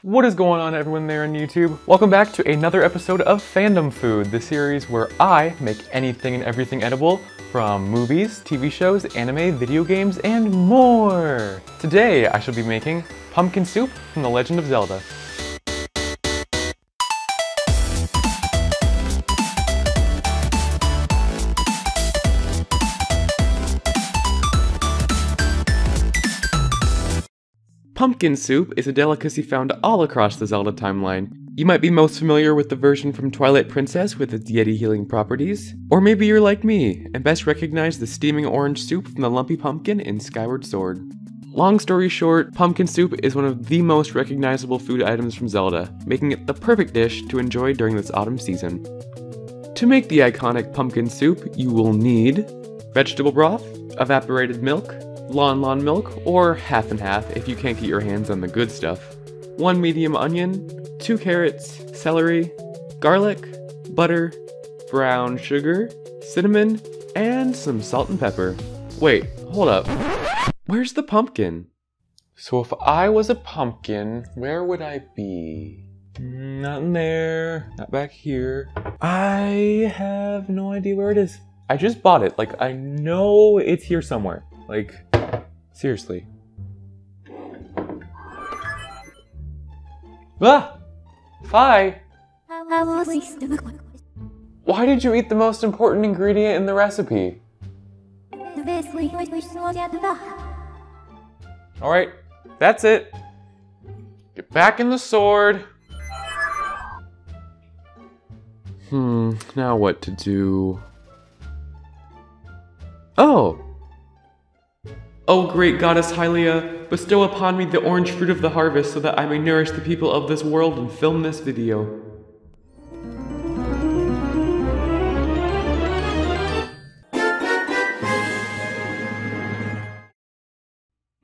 What is going on, everyone there on YouTube? Welcome back to another episode of Fandom Food, the series where I make anything and everything edible from movies, TV shows, anime, video games, and more. Today I shall be making pumpkin soup from The Legend of Zelda. Pumpkin soup is a delicacy found all across the Zelda timeline. You might be most familiar with the version from Twilight Princess with its Yeti healing properties, or maybe you're like me and best recognize the steaming orange soup from the lumpy pumpkin in Skyward Sword. Long story short, pumpkin soup is one of the most recognizable food items from Zelda, making it the perfect dish to enjoy during this autumn season. To make the iconic pumpkin soup, you will need vegetable broth, evaporated milk, Lon milk, or half and half if you can't get your hands on the good stuff, 1 medium onion, 2 carrots, celery, garlic, butter, brown sugar, cinnamon, and some salt and pepper. Wait, hold up. Where's the pumpkin? So if I was a pumpkin, where would I be? Not in there, not back here. I have no idea where it is. I just bought it, like I know it's here somewhere. Like, seriously. Ah! Fi! Why did you eat the most important ingredient in the recipe? Alright, that's it. Get back in the sword. Now what to do? Oh great goddess Hylia, bestow upon me the orange fruit of the harvest so that I may nourish the people of this world and film this video.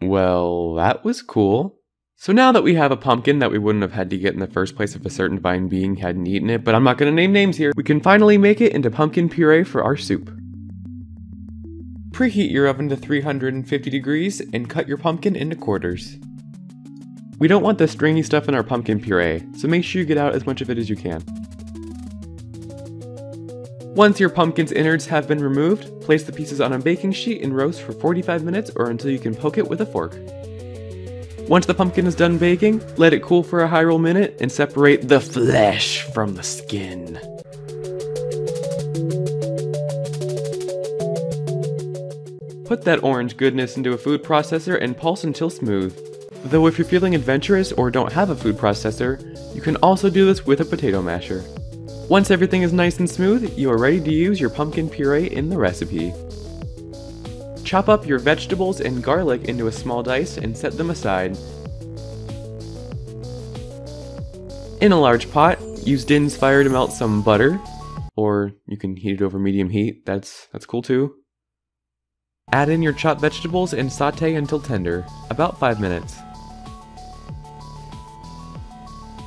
Well, that was cool. So now that we have a pumpkin that we wouldn't have had to get in the first place if a certain divine being hadn't eaten it, but I'm not going to name names here, we can finally make it into pumpkin puree for our soup. Preheat your oven to 350 degrees and cut your pumpkin into quarters. We don't want the stringy stuff in our pumpkin puree, so make sure you get out as much of it as you can. Once your pumpkin's innards have been removed, place the pieces on a baking sheet and roast for 45 minutes or until you can poke it with a fork. Once the pumpkin is done baking, let it cool for a high roll minute and separate the flesh from the skin. Put that orange goodness into a food processor and pulse until smooth. Though if you're feeling adventurous or don't have a food processor, you can also do this with a potato masher. Once everything is nice and smooth, you are ready to use your pumpkin puree in the recipe. Chop up your vegetables and garlic into a small dice and set them aside. In a large pot, use Din's fire to melt some butter, or you can heat it over medium heat, that's cool too. Add in your chopped vegetables and saute until tender, about 5 minutes.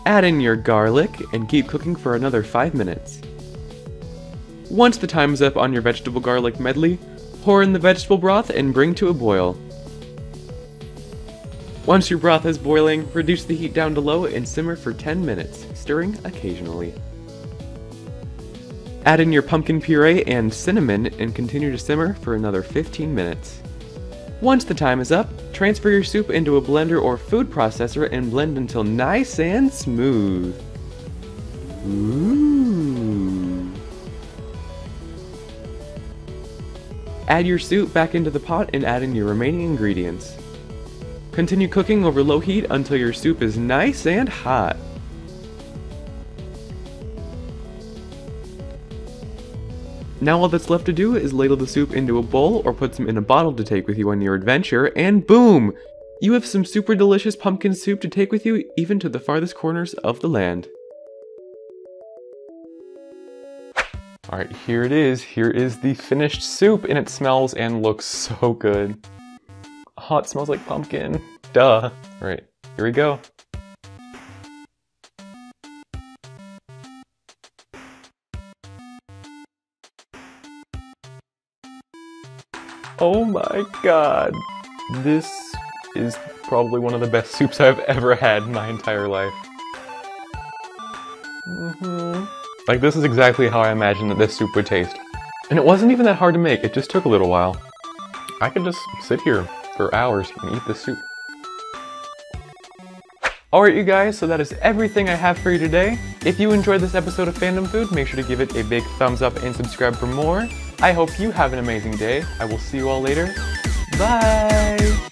Add in your garlic and keep cooking for another 5 minutes. Once the time is up on your vegetable garlic medley, pour in the vegetable broth and bring to a boil. Once your broth is boiling, reduce the heat down to low and simmer for 10 minutes, stirring occasionally. Add in your pumpkin puree and cinnamon and continue to simmer for another 15 minutes. Once the time is up, transfer your soup into a blender or food processor and blend until nice and smooth. Ooh. Add your soup back into the pot and add in your remaining ingredients. Continue cooking over low heat until your soup is nice and hot. Now all that's left to do is ladle the soup into a bowl or put some in a bottle to take with you on your adventure, and boom! You have some super delicious pumpkin soup to take with you even to the farthest corners of the land. Alright, here it is. Here is the finished soup, and it smells and looks so good. Oh, it smells like pumpkin. Duh. Alright, here we go. Oh my god. This is probably one of the best soups I've ever had in my entire life. Like, this is exactly how I imagined that this soup would taste. And it wasn't even that hard to make, it just took a little while. I could just sit here for hours and eat this soup. Alright you guys, so that is everything I have for you today. If you enjoyed this episode of Fandom Food, make sure to give it a big thumbs up and subscribe for more. I hope you have an amazing day. I will see you all later. Bye!